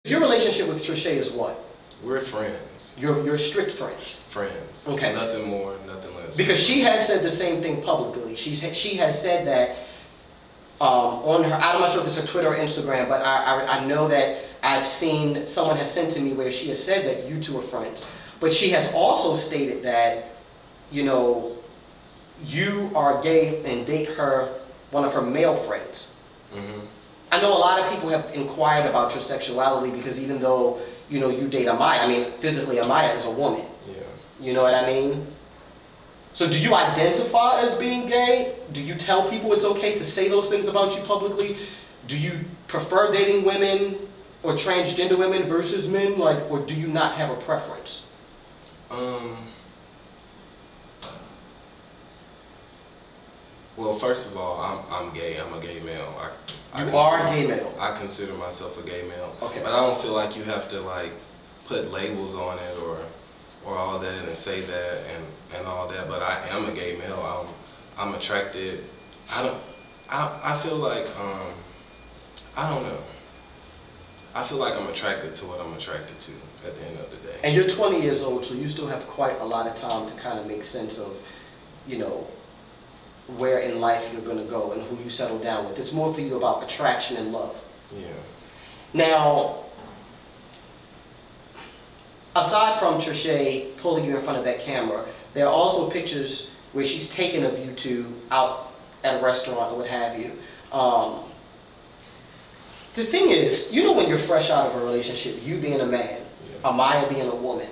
Your relationship with Trisha is what? We're friends. You're strict friends. Friends. Okay. Nothing more, nothing less. Because she has said the same thing publicly. She has said that on her, I'm not sure if it's her Twitter or Instagram, but I know that I've seen, someone has sent to me where she has said that you two are friends. But she has also stated that, you know, you are gay and date one of her male friends. Mm-hmm. I know a lot of people have inquired about your sexuality because even though, you know, you date Amiyah, I mean, physically Amiyah is a woman. Yeah. You know what I mean? So do you identify as being gay? Do you tell people it's okay to say those things about you publicly? Do you prefer dating women or transgender women versus men? Like, or do you not have a preference? Well, first of all, I'm gay. I'm a gay male. You are a gay male. I consider myself a gay male. Okay. But I don't feel like you have to like put labels on it or all that and say that and all that. But I am a gay male. I'm attracted. I feel like I don't know. I feel like I'm attracted to what I'm attracted to at the end of the day. And you're 20 years old, so you still have quite a lot of time to kind of make sense of, you know, where in life you're going to go and who you settle down with. It's more for you about attraction and love. Yeah. Now, aside from Trisha pulling you in front of that camera, there are also pictures where she's taken of you two out at a restaurant or what have you. The thing is, you know, when you're fresh out of a relationship, you being a man, yeah, Amiyah being a woman,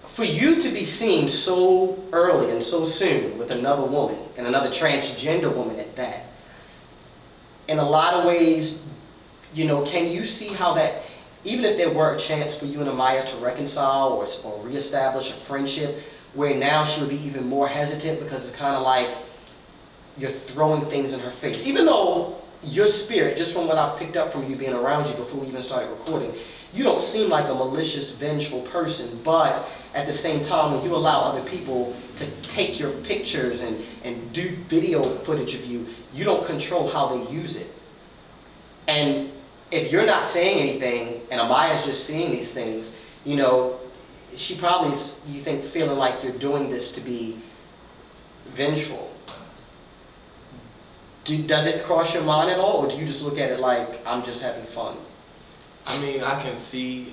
for you to be seen so early and so soon with another woman, and another transgender woman at that, in a lot of ways, you know, can you see how that, even if there were a chance for you and Amiyah to reconcile or reestablish a friendship, where now she would be even more hesitant because it's kind of like you're throwing things in her face, even though your spirit, just from what I've picked up from you being around you before we even started recording, you don't seem like a malicious, vengeful person, but at the same time, when you allow other people to take your pictures and do video footage of you, you don't control how they use it. And if you're not saying anything, and Amiyah's just seeing these things, you know, she probably is, you think, feeling like you're doing this to be vengeful. Does it cross your mind at all, or do you just look at it like, I'm just having fun? I mean, I can see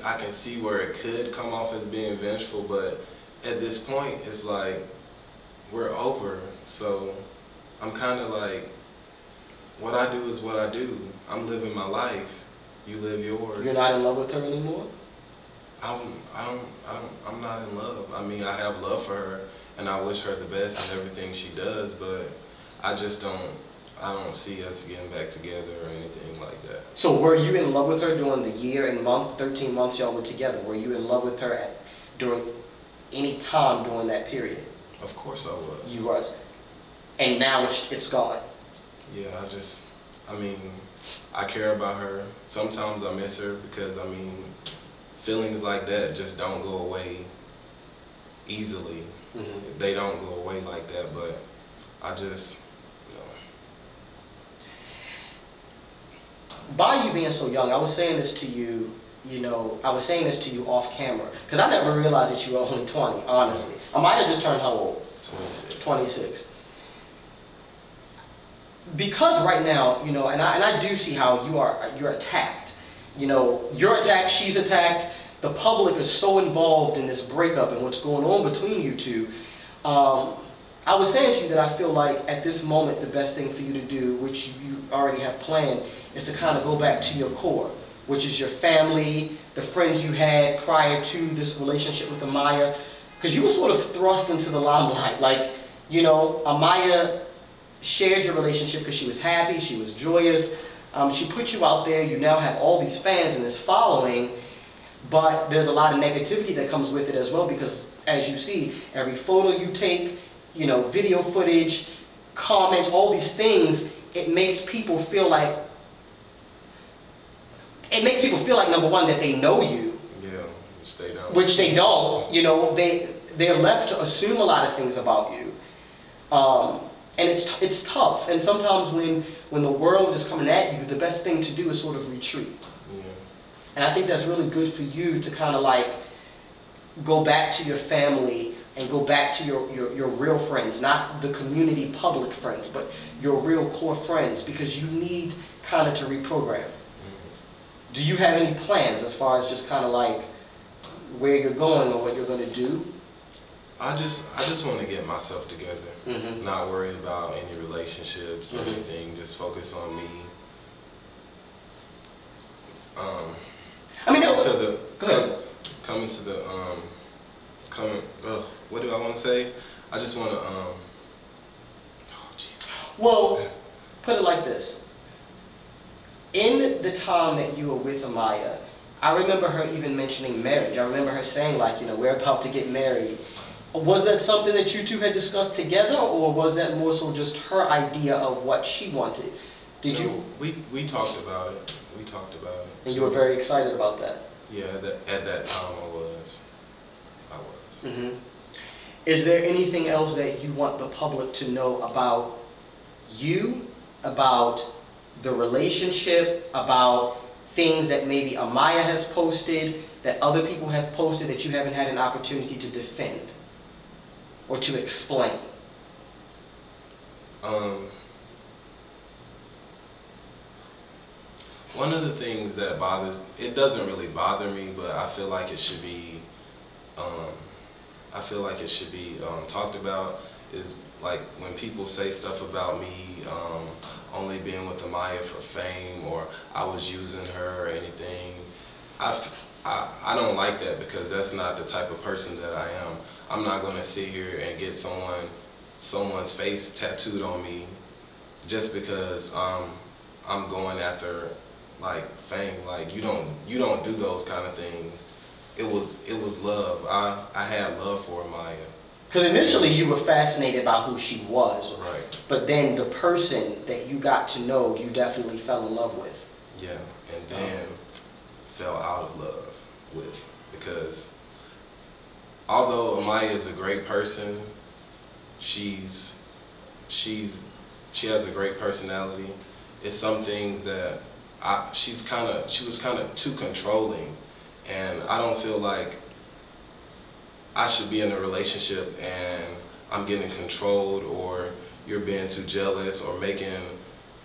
where it could come off as being vengeful, but at this point, it's like, we're over, so I'm kind of like, what I do is what I do. I'm living my life, you live yours. You're not in love with her anymore? I'm not in love. I mean, I have love for her, and I wish her the best in everything she does, but I just don't see us getting back together or anything like that. So were you in love with her during the year and month, 13 months y'all were together? Were you in love with her during any time during that period? Of course I was. You was. And now it's gone. Yeah, I mean, I care about her. Sometimes I miss her because, I mean, feelings like that just don't go away easily. Mm-hmm. They don't go away like that, but I just, you know. By you being so young, I was saying this to you, you know, I was saying this to you off camera, because I never realized that you were only 20, honestly. Amiyah just turned how old? 26. 26. Because right now, you know, and I do see how you're attacked. You know, you're attacked, she's attacked. The public is so involved in this breakup and what's going on between you two. I was saying to you that I feel like at this moment the best thing for you to do, which you already have planned, is to kind of go back to your core, which is your family, the friends you had prior to this relationship with Amiyah, because you were sort of thrust into the limelight. Like, you know, Amiyah shared your relationship because she was happy, she was joyous, she put you out there, you now have all these fans and this following, but there's a lot of negativity that comes with it as well, because as you see, every photo you take, you know, video footage, comments, all these things, it makes people feel like, number one, that they know you. Yeah, which they don't. Which they don't. You know, they're left to assume a lot of things about you. And it's tough. And sometimes when the world is coming at you, the best thing to do is sort of retreat. Yeah. And I think that's really good for you to kind of like go back to your family and go back to your real friends, not the community public friends, but your real core friends, because you need kind of to reprogram. Do you have any plans as far as just kind of like where you're going or what you're going to do? I just want to get myself together, not worry about any relationships or anything. Just focus on me. I mean, coming to the go ahead. Coming to the what do I want to say? I just want to oh Jesus. Well, put it like this. In the time that you were with Amiyah, I remember her even mentioning marriage. I remember her saying, like, you know, we're about to get married. Was that something that you two had discussed together, or was that more so just her idea of what she wanted? Did you? We talked about it. We talked about it. And you were very excited about that? Yeah, at that time I was. Is there anything else that you want the public to know about you, about the relationship, about things that maybe Amiyah has posted, that other people have posted that you haven't had an opportunity to defend or to explain? One of the things that it doesn't really bother me, but I feel like it should be talked about, is like when people say stuff about me only being with Amiyah for fame, or I was using her or anything. I don't like that, because that's not the type of person that I am. I'm not going to sit here and get someone's face tattooed on me just because I'm going after like fame. Like you don't do those kind of things. It was love. I had love for Amiyah. Because initially you were fascinated by who she was. Right. But then the person that you got to know, you definitely fell in love with. Yeah, and then fell out of love with, because although Amiyah is a great person, she has a great personality. It's some things that she was kind of too controlling, and I don't feel like I should be in a relationship and I'm getting controlled, or you're being too jealous, or making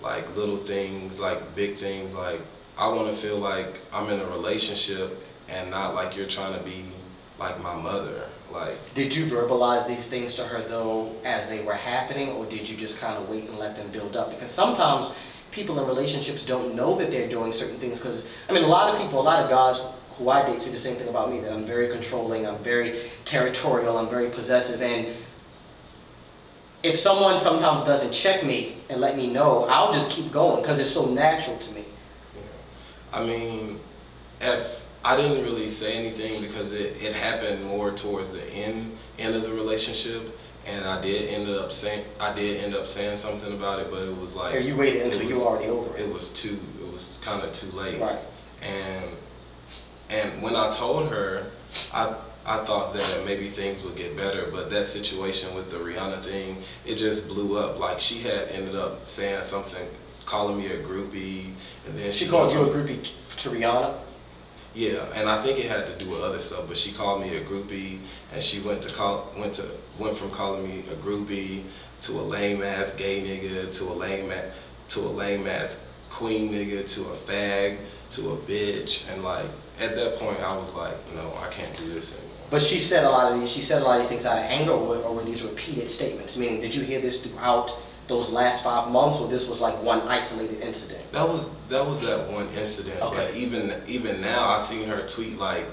like little things like big things. Like I want to feel like I'm in a relationship and not like you're trying to be like my mother. Like, did you verbalize these things to her though as they were happening, or did you just kind of wait and let them build up? Because sometimes people in relationships don't know that they're doing certain things. Because I mean, a lot of guys who I date say the same thing about me, that I'm very controlling, I'm very territorial, I'm very possessive. And if someone sometimes doesn't check me and let me know, I'll just keep going because it's so natural to me. Yeah. I mean, if I didn't really say anything because it happened more towards the end of the relationship, and I did end up saying something about it, but it was like, or you waited until you were already over it. It was kind of too late. Right. And when I told her, I thought that maybe things would get better, but that situation with the Rihanna thing, it just blew up. Like, she had ended up saying something, calling me a groupie, and then she called you a groupie to Rihanna? Yeah, and I think it had to do with other stuff, but she called me a groupie, and she went from calling me a groupie to a lame ass gay nigga, to a lame ass queen nigga, to a fag, to a bitch. And like, at that point I was like, no, I can't do this anymore. But she said a lot of these things out of anger, or were these repeated statements? Meaning, did you hear this throughout those last 5 months, or this was like one isolated incident? That was that one incident. Okay. But even now, I seen her tweet like,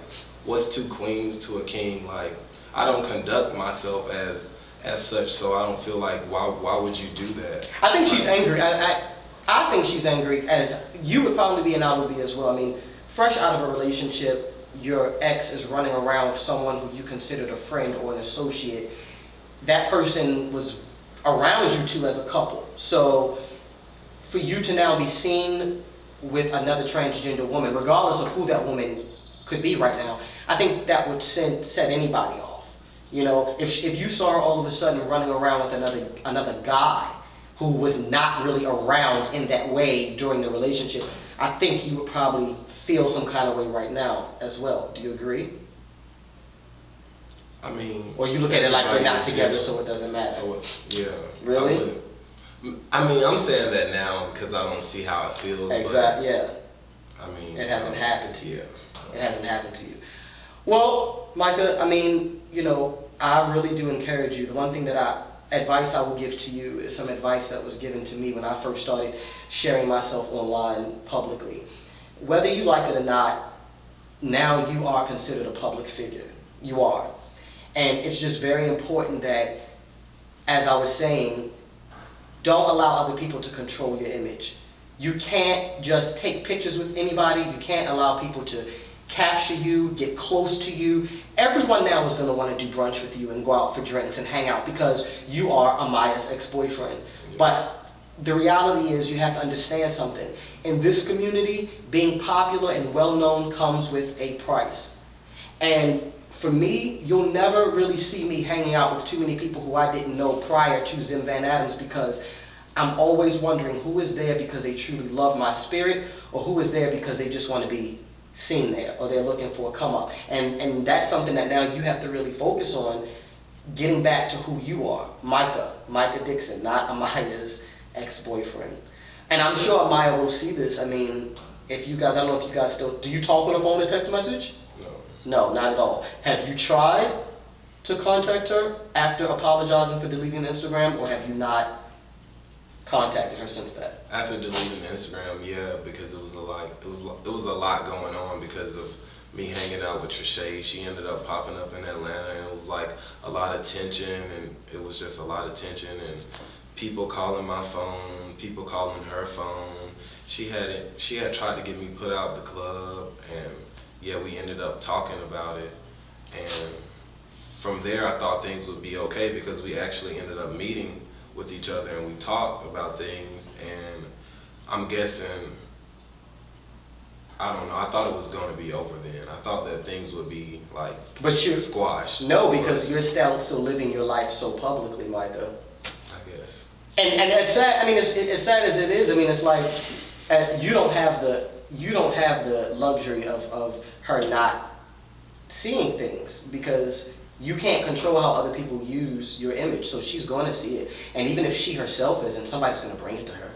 "What's two queens to a king?" Like, I don't conduct myself as such, so I don't feel like why would you do that? I think she's angry. I think she's angry, as you would probably be, and I would be as well. I mean, fresh out of a relationship, your ex is running around with someone who you considered a friend or an associate. That person was around you two as a couple. So for you to now be seen with another transgender woman, regardless of who that woman could be right now, I think that would set anybody off. You know, if you saw her all of a sudden running around with another guy who was not really around in that way during the relationship, I think you would probably feel some kind of way right now as well. Do you agree? I mean, or you look at it like we're not together, different. so it doesn't matter. So yeah. Really? I mean, I'm saying that now because I don't see how it feels. Exactly. Yeah. I mean, it hasn't happened to you. Yeah. It hasn't happened to you. Well, Micah, I mean, I really do encourage you. The one thing advice I will give to you is some advice that was given to me when I first started sharing myself online publicly. Whether you like it or not, now you are considered a public figure. You are. And it's just very important that, as I was saying, don't allow other people to control your image. You can't just take pictures with anybody. You can't allow people to capture you, get close to you. Everyone now is going to want to do brunch with you and go out for drinks and hang out because you are Amiyah's ex-boyfriend. Yeah. But the reality is you have to understand something. In this community, being popular and well-known comes with a price. And for me, you'll never really see me hanging out with too many people who I didn't know prior to VanAdams, because I'm always wondering who is there because they truly love my spirit, or who is there because they just want to be seen there, or they're looking for a come up. And that's something that now you have to really focus on, getting back to who you are. Micah Dixon, not Amiyah's ex-boyfriend. And I'm sure Amiyah will see this. I mean, if you guys, I don't know if you guys still, do you talk on the phone or text message? No, not at all. Have you tried to contact her after apologizing for deleting Instagram, or have you not contacted her since that? After deleting Instagram, yeah, because it was a lot going on because of me hanging out with Trishay. She ended up popping up in Atlanta, and it was like a lot of tension, and it was just a lot of tension, and people calling my phone, people calling her phone. She had tried to get me put out the club, and yeah, we ended up talking about it, and from there I thought things would be okay because we actually ended up meeting with each other and we talked about things, and I'm guessing, I don't know, I thought it was going to be over then. I thought that things would be like squashed. No, because you're still living your life so publicly, Micah. I guess. And it's sad. I mean, as sad as it is. I mean, it's like you don't have the luxury of her not seeing things, because you can't control how other people use your image. So she's going to see it, and even if she herself isn't, somebody's going to bring it to her.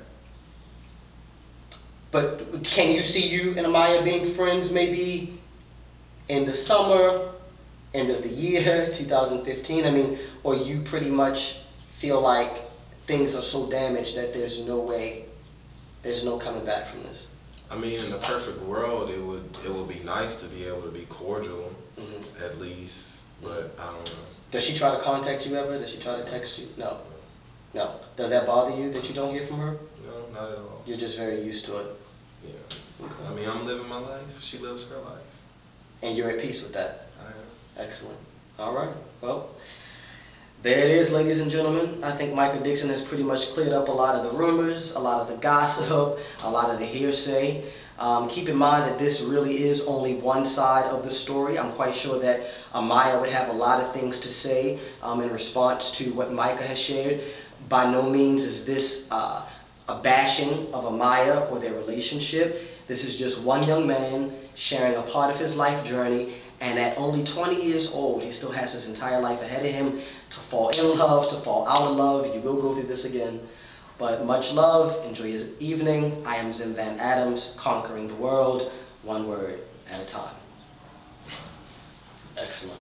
But can you see you and Amiyah being friends maybe in the summer, end of the year, 2015? I mean, or you pretty much feel like things are so damaged that there's no way, there's no coming back from this? I mean, in the perfect world, it would be nice to be able to be cordial, at least, but I don't know. Does she try to contact you ever? Does she try to text you? No. No. Does that bother you that you don't hear from her? No, not at all. You're just very used to it. Yeah. Okay. I mean, I'm living my life. She lives her life. And you're at peace with that? I am. Excellent. All right. Well, there it is, ladies and gentlemen. I think Micah Dixon has pretty much cleared up a lot of the rumors, a lot of the gossip, a lot of the hearsay. Keep in mind that this really is only one side of the story. I'm quite sure that Amiyah would have a lot of things to say in response to what Micah has shared. By no means is this a bashing of Amiyah or their relationship. This is just one young man sharing a part of his life journey, and at only 20 years old, he still has his entire life ahead of him to fall in love, to fall out of love. You will go through this again. But much love. Enjoy your evening. I am VanAdams, conquering the world, one word at a time. Excellent.